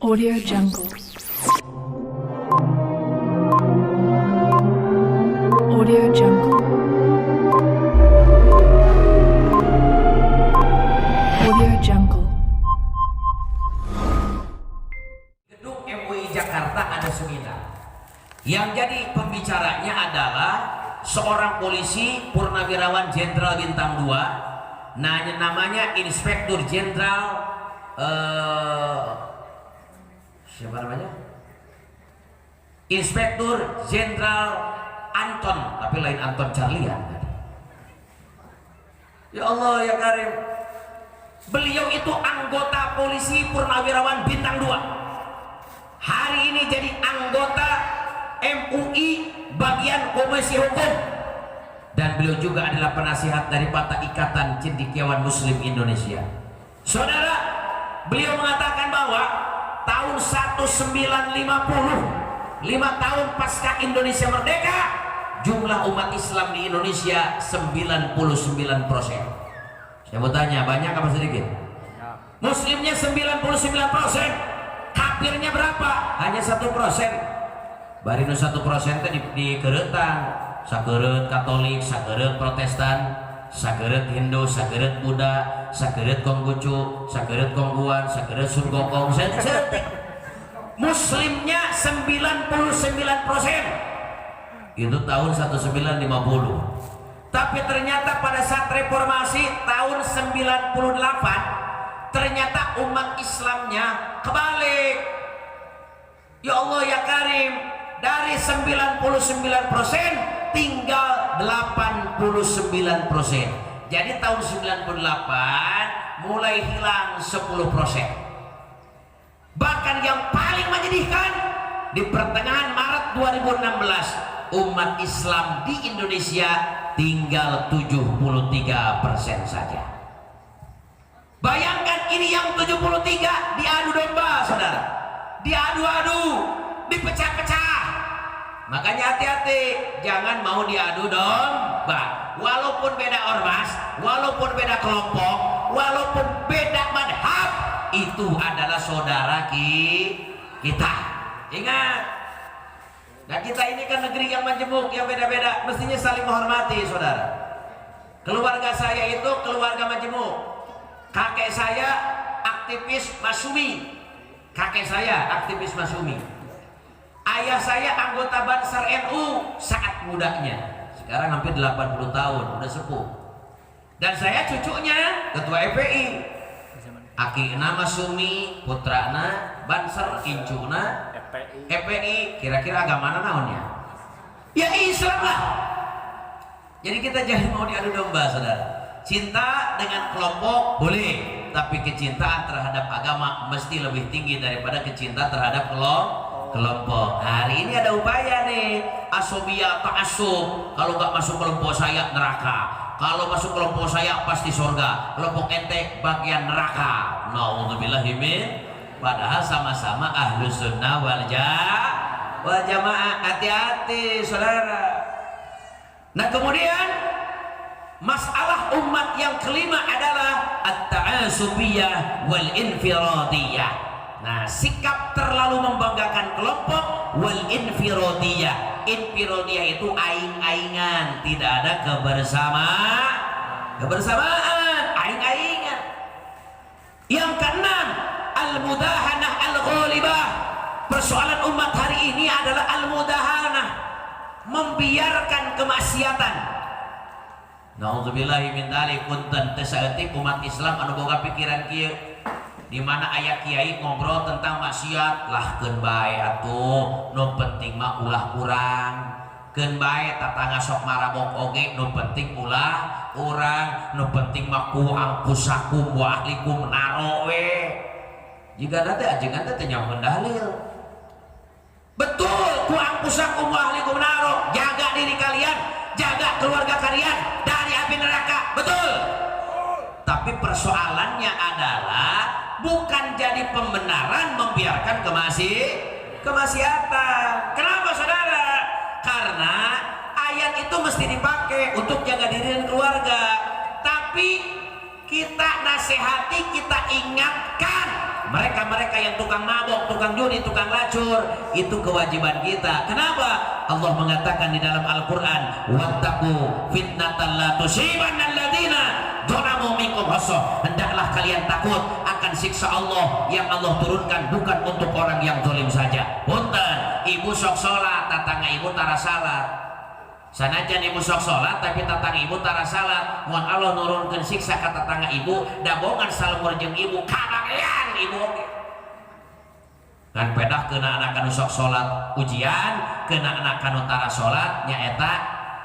Audio Jungle. Audio Jungle. Audio Jungle. Gedung MUI Jakarta ada seminar. Yang jadi pembicaranya adalah seorang polisi purnawirawan jenderal bintang 2, namanya Inspektur Jenderal siapa namanya? Inspektur Jenderal Anton, tapi lain Anton Carlian. Ya Allah ya Karim. Beliau itu anggota polisi purnawirawan bintang 2. Hari ini jadi anggota MUI bagian Komisi Hukum. Dan beliau juga adalah penasihat daripada Ikatan Cendekiawan Muslim Indonesia. Saudara, beliau mengatakan bahwa tahun 1950, 5 tahun pasca Indonesia merdeka, jumlah umat Islam di Indonesia 99%. Saya mau tanya, banyak apa sedikit? Muslimnya 99%, kafirnya berapa? Hanya 1%. Barino 1% di keretan, sakeureut Katolik, sakeureut Protestan, sakeureut Hindu, sakeureut Buddha, sakeureut Konghucu, sakeureut Konghuan, sakeureut Sun Gokong, Muslimnya 99%. Itu tahun 1950. Tapi ternyata pada saat reformasi tahun 98, ternyata umat Islamnya kebalik. Ya Allah ya Karim, dari 99% tinggal 89%. Jadi tahun 98 mulai hilang 10%. Bahkan yang paling menyedihkan, di pertengahan Maret 2016 umat Islam di Indonesia tinggal 73% saja. Bayangkan ini yang 73 diadu domba, saudara. Diadu-adu, dipecah-pecah. Makanya hati-hati, jangan mau diadu domba. Walaupun beda ormas, walaupun beda kelompok, walaupun beda madhab, itu adalah saudara kita. Ingat. Nah kita ini kan negeri yang majemuk, yang beda-beda, mestinya saling menghormati, saudara. Keluarga saya itu keluarga majemuk. Kakek saya aktivis Masyumi. Ayah saya anggota Bansar NU saat mudanya. Sekarang hampir 80 tahun, udah sepuh. Dan saya cucunya ketua FPI. Akina Masyumi, putrana Bansar, incuna FPI. Kira-kira agama naonnya? Ya Islam lah. Jadi kita jangan mau diadu domba, saudara. Cinta dengan kelompok boleh, tapi kecintaan terhadap agama mesti lebih tinggi daripada kecintaan terhadap kelompok. Hari ini ada upaya nih, asobia ta'assub. Kalau nggak masuk kelompok saya neraka, kalau masuk kelompok saya pasti surga, kelompok ente bagian neraka. Na'udzubillahi min. Padahal sama-sama ahlus sunnah wal jamaah. Hati-hati saudara. Nah kemudian masalah umat yang kelima adalah at-ta'asubiyah wal infiradiyah. Nah, sikap terlalu membanggakan kelompok wal infiradiyah. Infiradiyah itu aing-aingan, tidak ada kebersamaan, aing-aingan. Yang keenam, al-mudahanah al-ghalibah. Persoalan umat hari ini adalah al-mudahanah, membiarkan kemaksiatan. Nauzubillahi min dzalik. Punten teu saeutik umat Islam anu boga pikiran kieu, di mana aya kiai ngobrol tentang maksiat, lah keun bae atuh, nu penting mah ulah urang. Keun bae tatangga sok marabok oge, nu penting ulah urang, nu penting mah ku angkusakum wa ahlikum naro we. Jika nanti ajengan teh nyamun dalil. Betul, ku angkusakum wa ahlikum naro, jaga diri kalian, jaga keluarga kalian dari api neraka. Betul. Tapi persoalannya adalah bukan jadi pembenaran membiarkan kemaksiatan. Kenapa saudara? Karena ayat itu mesti dipakai untuk jaga diri dan keluarga. Tapi kita nasihati, kita ingatkan mereka-mereka yang tukang mabok, tukang judi, tukang lacur, itu kewajiban kita. Kenapa? Allah mengatakan di dalam Al-Quran, wattaqu fitnatan la tusibanna alladziina dzalamu minkum khassah. Hendaklah kalian takut akan siksa Allah yang Allah turunkan bukan untuk orang yang zalim saja. Punten, ibu sok salat, tatangga ibu tara salat. Sanajan ibu sok salat tapi tatang ibu tara salat, mun Allah nurunkeun siksa ka tatangga ibu, dabongan salemur jeung ibu kabagean ibu oge. Kan pedah kena anak kanu sok salat ujian, kena anak kanu tara salat nyaeta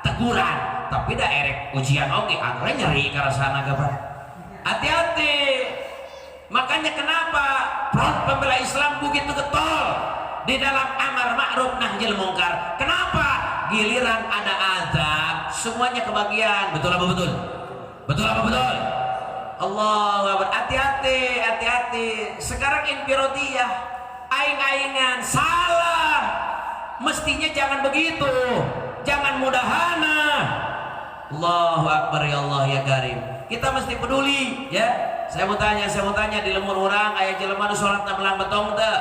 teguran, tapi da erek ujian oge angre nyeri karasana gabar. Hati-hati. Makanya kenapa front pembela Islam begitu getol di dalam amar ma'ruf nahyil munkar? Kenapa? Giliran ada azab semuanya kebagian. Betul apa betul? Betul apa betul? Allahu Akbar. Hati-hati, hati-hati. Sekarang infirodiyah, aing-aingan, salah. Mestinya jangan begitu, jangan mudahana. Allahu Akbar, ya Allah ya Karim. Kita mesti peduli ya. Saya mau tanya di lemur orang aya jelema nu salat belang betong teu?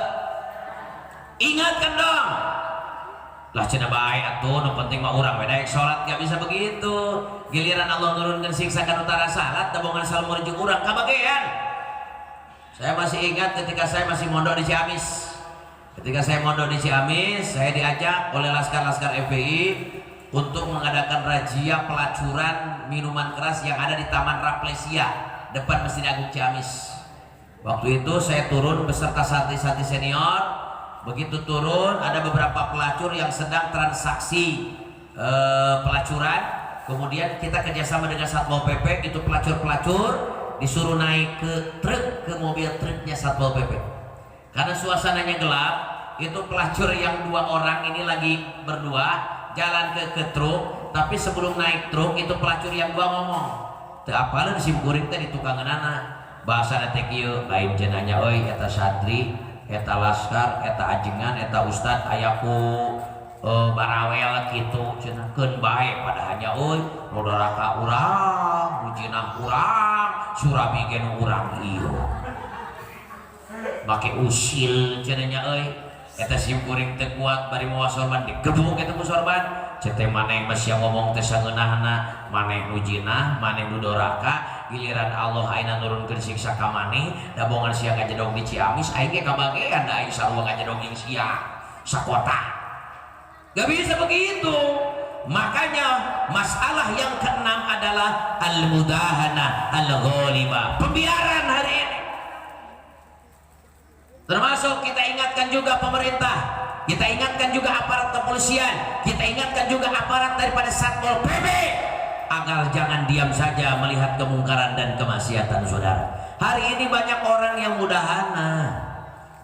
Ingatkan dong. Lah cenah bae atuh, nu penting mah urang we daek salat, gak bisa begitu. Giliran Allah nurunkeun siksa ka utara salat, tabungan salemur jeung urang kabagean. Saya masih ingat ketika saya masih mondok di Ciamis. Ketika saya mondok di Ciamis, saya diajak oleh laskar-laskar FPI untuk mengadakan razia pelacuran minuman keras yang ada di Taman Raplesia depan Masjid Agung Ciamis. Waktu itu saya turun beserta santri-santri senior. Begitu turun, ada beberapa pelacur yang sedang transaksi pelacuran. Kemudian kita kerjasama dengan Satpol PP, itu pelacur-pelacur disuruh naik ke truk, ke mobil truknya Satpol PP. Karena suasananya gelap, itu pelacur yang 2 orang ini lagi berdua jalan ke truk. Tapi sebelum naik truk, itu pelacur yang 2 ngomong, teu apaleun sim kuring teh di tukangeunana. Bahasana teh kieu, lain cenanya euy eta santri, eta laskar, eta ajengan, eta ustad ayaku barawel gitu cenah keun bae pada hanya euy nu doraka urang, mujinah urang, surabi ge nu urang ieu. Make usil cenanya euy. Eta sim kuring teu kuat bari mawa sorban digebuk eta ku sorban. Cete maneh masih ngomong teh sageunahna, maneh mujinah, maneh nu doraka. Giliran Allah aina nurunkeun siksa ka maneh, da bongan sia ngajedog di Ciamis, aing ge kabagean da aing sarua ngajedog jeung sia sakota. Gak bisa begitu. Makanya masalah yang keenam adalah al-mudahana al-ghalibah, pembiaran hari ini. Termasuk kita ingatkan juga pemerintah, kita ingatkan juga aparat kepolisian, kita ingatkan juga aparat daripada Satpol PP agar jangan diam saja melihat kemungkaran dan kemaksiatan saudara. Hari ini banyak orang yang mudahana.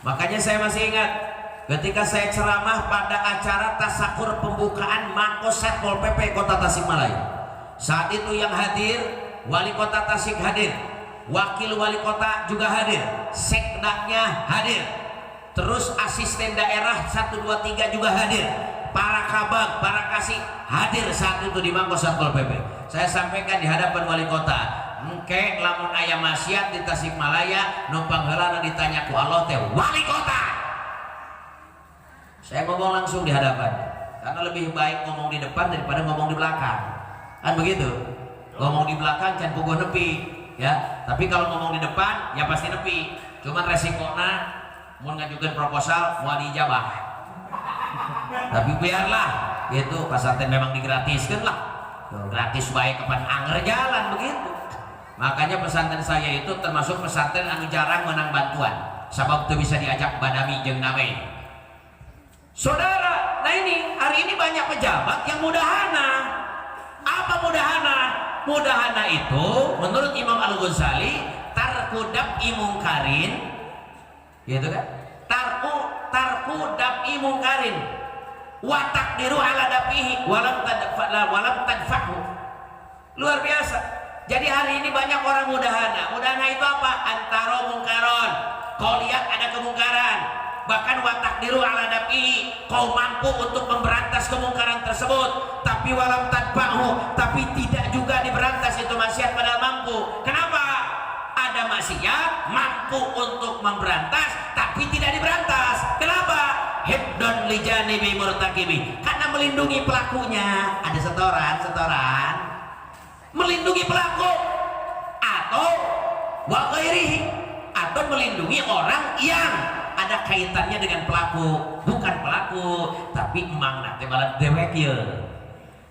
Makanya saya masih ingat ketika saya ceramah pada acara tasakur pembukaan Mako Satpol PP Kota Tasikmalaya. Saat itu yang hadir Wali Kota Tasik hadir, Wakil Wali Kota juga hadir, Sekdaknya hadir, terus asisten daerah 1, 2, 3 juga hadir, para kabag, para kasih hadir saat itu di Mako Satpol PP. Saya sampaikan di hadapan Wali Kota, engke lamun aya maksiat di Tasikmalaya numpang heulana ditanya ku Allah teh Wali Kota. Saya ngomong langsung di hadapan, karena lebih baik ngomong di depan daripada ngomong di belakang. Kan begitu? Ngomong di belakang can puguh nepi, ya. Tapi kalau ngomong di depan ya pasti nepi. Cuman resikona mau ngajukan proposal mau dijabah. Tapi biarlah, itu pesantren memang digratiskan lah. Gratis baik kapan anger jalan begitu. Makanya pesantren saya itu termasuk pesantren anu jarang menang bantuan. Sebab itu bisa diajak badami jeung name. Saudara, nah ini hari ini banyak pejabat yang mudahana. Apa mudahana? Mudahana itu menurut Imam Al-Ghazali tarkudab imungkarin, gitu kan? Tarku dab'i mungkarin wa taqdiru ala dafihi walam tadfahu. Luar biasa. Jadi hari ini banyak orang mudahana. Mudahana itu apa? Antara mungkaron. Kau lihat ada kemungkaran, bahkan wa taqdiru ala dafihi, kau mampu untuk memberantas kemungkaran tersebut, tapi walam tadfahu, tapi tidak juga diberantas itu maksiat padahal mampu. Kenapa? ada maksiat, mampu untuk memberantas, tapi tidak diberantas. Kenapa? Hibdon lijanibi murtakibi, karena melindungi pelakunya. Ada setoran, melindungi pelaku, atau wa ghairihi, atau melindungi orang yang ada kaitannya dengan pelaku, bukan pelaku, tapi emang nanti malah dewek ya.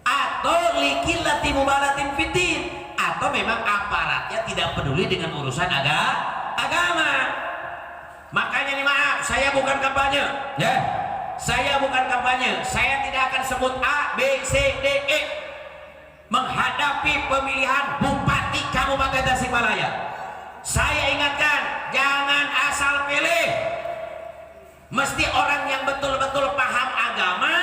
Atau likillati mubalatin fitin, atau memang aparatnya tidak peduli dengan urusan agama. Makanya nih maaf, saya bukan kampanye, ya. Saya bukan kampanye. Saya tidak akan sebut A, B, C, D, E menghadapi pemilihan Bupati Kabupaten Tasikmalaya. Saya ingatkan, jangan asal pilih. Mesti orang yang betul-betul paham agama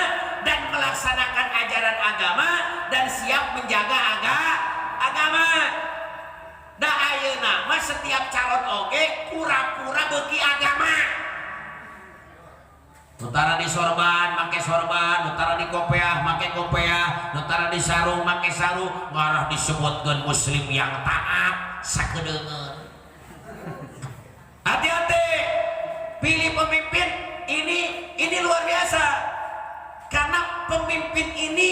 dan melaksanakan ajaran agama dan siap menjaga agama. Da ayeuna mah setiap calon oge pura-pura beuki agama. Nutara di sorban make sorban, nutara di kopiah make kopiah, nutara di sarung make sarung, ngarah disebutkeun muslim yang taat sakedeungeun. Hati-hati, pilih pemimpin ini luar biasa, karena pemimpin ini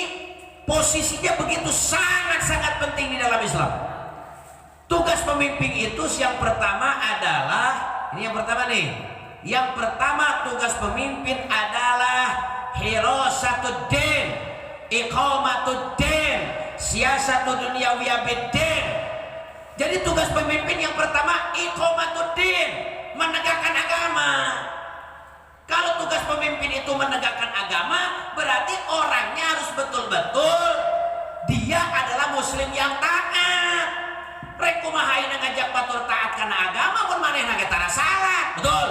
posisinya begitu sangat-sangat penting di dalam Islam. Tugas pemimpin itu yang pertama adalah, ini yang pertama nih, yang pertama tugas pemimpin adalah hirasatuddin, iqamatuddin, siasatud dunyawiyah biddin. Jadi tugas pemimpin yang pertama iqamatuddin, menegakkan agama. Kalau tugas pemimpin itu menegakkan agama, berarti orangnya harus betul-betul dia adalah muslim yang taat. Rek kumaha ayeuna ngajak batur taat kana agama mun manehna ge tara salah. Betul.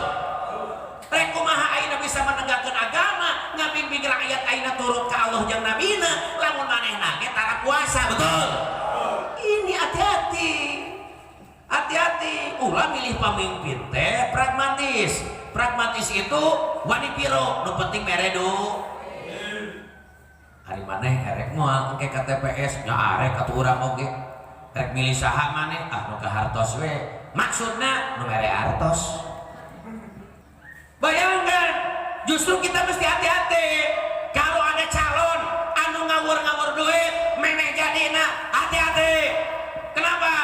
Rek kumaha ayeuna bisa menegakkan agama, ngabimbing rakyat ayeuna turut ka Allah jeung nabina, lamun manehna ge tara puasa. Betul. Ini hati-hati. Hati-hati. Ulah milih pemimpin teh pragmatis. Pragmatis itu wani piro, nu penting meredu. Hari maneh erek moal engke KTPS nya arek atuh urang oge. Rek milih saha maneh, nu ka hartos we. Maksudna nu mere artos. Bayangkan, justru kita mesti hati-hati. Kalau ada calon anu ngawur-ngawur duit, meneh jadina, hati-hati. Kenapa?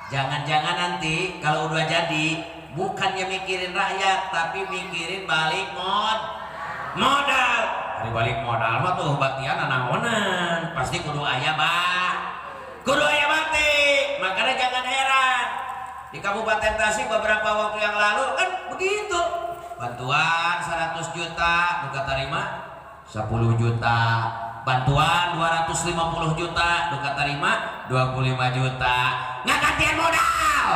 Jangan-jangan nanti kalau udah jadi, bukannya mikirin rakyat, tapi mikirin balik modal. Hari balik modal mah tuh batian naonan, pasti kudu aya kudu aya batik. Makanya jangan heran, di Kabupaten Tasik beberapa waktu yang lalu kan begitu, bantuan 100 juta duka terima 10 juta, bantuan 250 juta duka terima 25 juta, nggak gantian modal.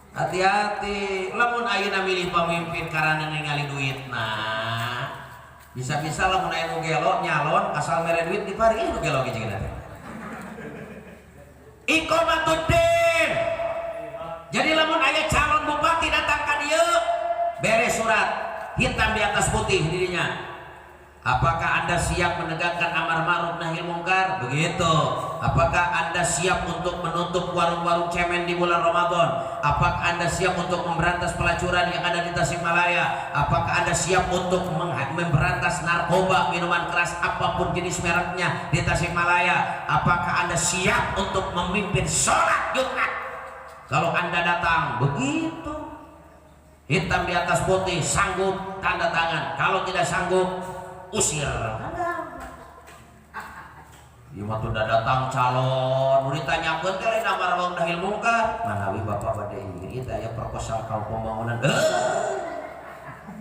Hati-hati, lamun ayeuna milih pemimpin karena ningali duit, nah bisa-bisa lamun aya nu gelo nyalon asal mere duit diparingi nu gelo ge jeung teh. Iqamatuddin. Jadi lamun aya calon bupati datang ka dieu, beres surat hitam di atas putih dirinya. Apakah Anda siap menegakkan amar ma'ruf nahi munkar? Begitu. Apakah Anda siap untuk menutup warung-warung cemen di bulan Ramadan? Apakah Anda siap untuk memberantas pelacuran yang ada di Tasikmalaya? Apakah Anda siap untuk memberantas narkoba, minuman keras apapun jenis mereknya di Tasikmalaya? Apakah Anda siap untuk memimpin sholat Jumat? Kalau Anda datang begitu, hitam di atas putih, sanggup tanda tangan. Kalau tidak sanggup, usir. Ieu mah teu datang calon, nu ditanyakeun teh lain amar ma'ruf nahi munkar. Manawi Bapak bade ieu teh aya proposal kaum pembangunan.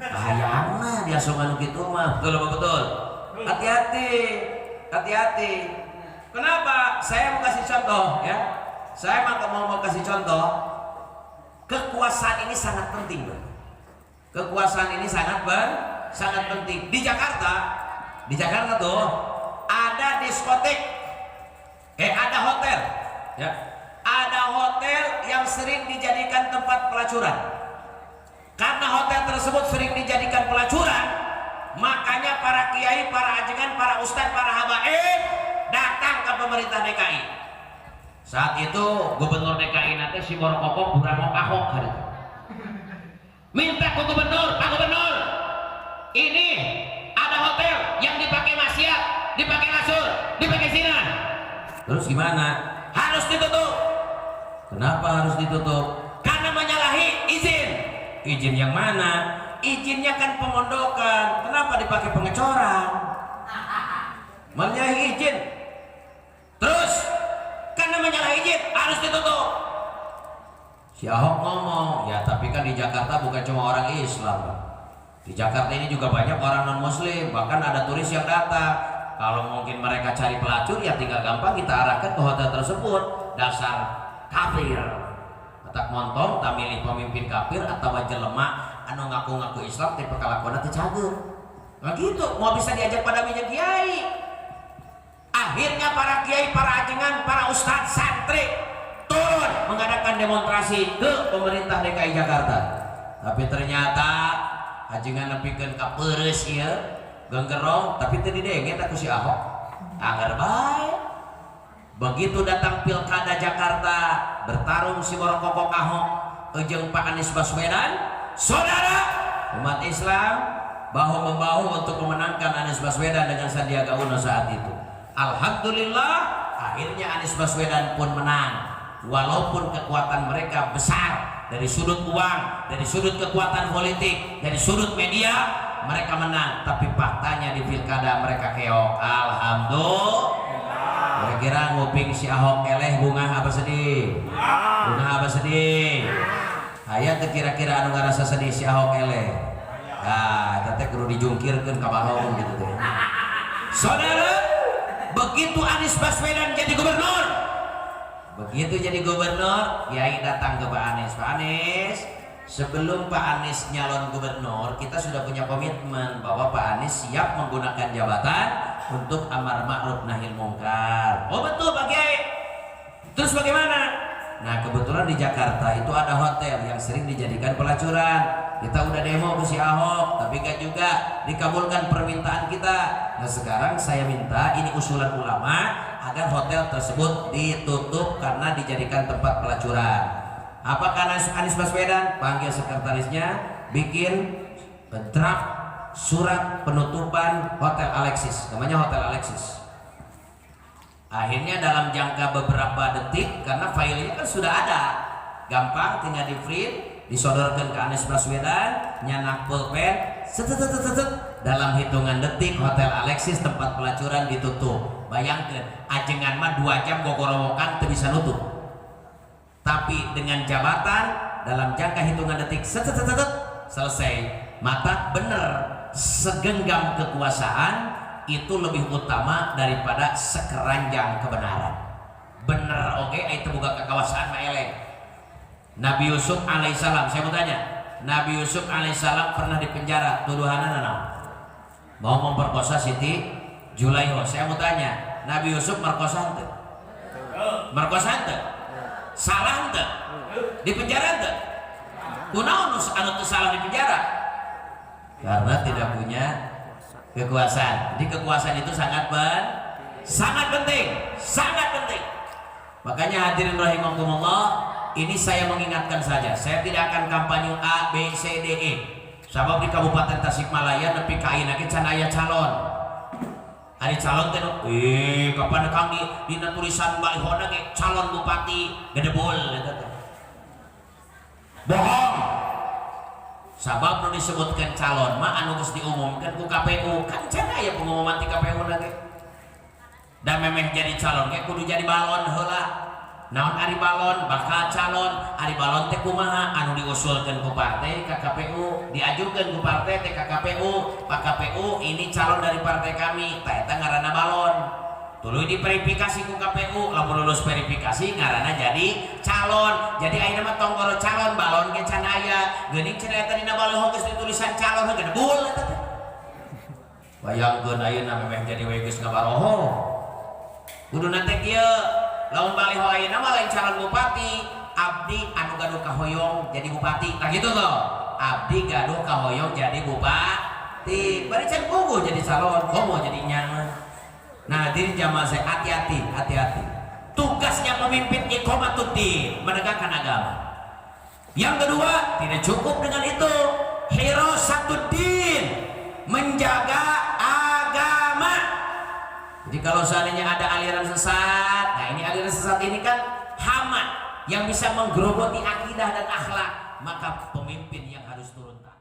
Bahayana dia songan kitu mah. Betul. Hati-hati. Hati-hati. Kenapa? Saya mau kasih contoh ya. Saya mau kasih contoh. Kekuasaan ini sangat penting, Bang. Kekuasaan ini sangat penting. Di Jakarta tuh ada diskotek, ada hotel, ya, ada hotel yang sering dijadikan tempat pelacuran. Karena hotel tersebut sering dijadikan pelacuran, makanya para kiai, para ajengan, para ustadz, para habaib datang ke pemerintah DKI. Saat itu gubernur DKI nanti si Borokokok burangok Ahok hari itu. Minta ke gubernur, Pak Gubernur, ini ada hotel yang dipakai maksiat, dipakai lasur, dipakai zina. Terus gimana? Harus ditutup. Kenapa harus ditutup? Karena menyalahi izin. Izin yang mana? Izinnya kan pemondokan. Kenapa dipakai pengecoran? Menyalahi izin. Terus karena menyalahi izin harus ditutup. Si Ahok ngomong, ya tapi kan di Jakarta bukan cuma orang Islam. Di Jakarta ini juga banyak orang non Muslim, bahkan ada turis yang datang. Kalau mungkin mereka cari pelacur, ya tinggal gampang kita arahkan ke hotel tersebut. Dasar kafir. Tak montong, tak milih pemimpin kafir atau jelema anu ngaku-ngaku Islam tapi kelakuanna teu cager. Nah gitu, mau bisa diajak pada minyak kiai. Akhirnya para kiai, para ajengan, para ustadz, santri turun mengadakan demonstrasi ke pemerintah DKI Jakarta. Tapi ternyata ajengan nepikeun ka peureus ieu genggerong, tapi teu didenge eta ku si Ahok. Angger bae. Begitu datang pilkada Jakarta, bertarung si Borokokok Ahok jeung Pak Anies Baswedan, saudara umat Islam bahu membahu untuk memenangkan Anies Baswedan dengan Sandiaga Uno saat itu. Alhamdulillah, akhirnya Anies Baswedan pun menang. Walaupun kekuatan mereka besar dari sudut uang, dari sudut kekuatan politik, dari sudut media, mereka menang. Tapi faktanya di pilkada mereka keok. Alhamdulillah. Kira-kira nguping si Ahok eleh bunga apa sedih? Bunga apa sedih? Aya teh kira-kira anu ngarasa sedih si Ahok eleh. Nah, eta teh kudu dijungkirkeun ka balong gitu teh. Saudara, begitu Anies Baswedan jadi gubernur, begitu jadi gubernur, Kiai datang ke Pak Anies. Pak Anies, sebelum Pak Anies nyalon gubernur, kita sudah punya komitmen bahwa Pak Anies siap menggunakan jabatan untuk amar ma'ruf nahi munkar. Oh betul Pak Kiai. Terus bagaimana? Nah kebetulan di Jakarta itu ada hotel yang sering dijadikan pelacuran. Kita udah demo ke si Ahok, tapi gak juga dikabulkan permintaan kita. Nah sekarang saya minta, ini usulan ulama, agar hotel tersebut ditutup karena dijadikan tempat pelacuran. Apakah Anies Baswedan? Panggil sekretarisnya, bikin draft surat penutupan Hotel Alexis, namanya Hotel Alexis. Akhirnya dalam jangka beberapa detik, karena filenya kan sudah ada, gampang tinggal di print, disodorkan ke Anies Baswedan, nyanak pulpen, dalam hitungan detik Hotel Alexis tempat pelacuran ditutup. Bayangkan, ajengan mah 2 jam gogorowokan tuh bisa nutup. Tapi dengan jabatan dalam jangka hitungan detik selesai. Mata bener, segenggam kekuasaan itu lebih utama daripada sekeranjang kebenaran. Bener oke, itu bukan kekuasaan mah eleng. Nabi Yusuf alaihissalam, saya mau tanya, Nabi Yusuf alaihissalam pernah dipenjara tuduhanna naon? Mau memperkosa Siti Julaiho. Saya mau tanya, Nabi Yusuf merkosa henteu? Merkosa henteu? Salah henteu? Dipenjara henteu? Kunaon anu teu salah dipenjara? Karena tidak punya kekuasaan. Jadi kekuasaan itu sangat penting, sangat penting. Makanya hadirin rahimakumullah, ini saya mengingatkan saja. Saya tidak akan kampanye A, B, C, D, E. Sabab di Kabupaten Tasikmalaya nepi ka ayeuna ge can aya calon. Ari calon teh kapan kang dina tulisan balihona ge calon bupati Gedebol eta teh. Bohong. Sabab nu disebutkan calon mah anu geus diumumkan ku KPU, kan can aya pengumuman ti KPU na ge. Da memeh jadi calon ge kudu jadi balon heula. Naon ari balon? Bakal calon. Ari balon teh kumaha? Anu diusulkeun ku partai ka KPU, diajukeun ku partai teh ka KPU. Pak KPU ini calon dari partai kami, tah eta ngaranna balon. Tuluy diverifikasi ku KPU, lamun lulus verifikasi ngaranna jadi calon. Jadi ayeuna mah tonggoro calon, balon ge can aya. Geuning cenah eta dina balon geus ditulisan calon ge debul eta teh. Bayangkeun ayeuna memeh jadi we geus ngabaroho. Kuduna teh kieu, lamun baliho ayeuna mah lain calon bupati, abdi anu gaduh kahoyong jadi bupati. Tah gitu toh. Abdi gaduh kahoyong jadi bupati. Bari can puguh jadi calon, komo jadi nyaman. Nah, diri jamaah saya hati-hati. Tugasnya pemimpin iqamatuddin, menegakkan agama. Yang kedua, tidak cukup dengan itu, hirasatuddin, menjaga agama. Jadi kalau seandainya ada aliran sesat, nah ini aliran sesat ini kan hama yang bisa menggerogoti akidah dan akhlak, maka pemimpin yang harus turun tangan.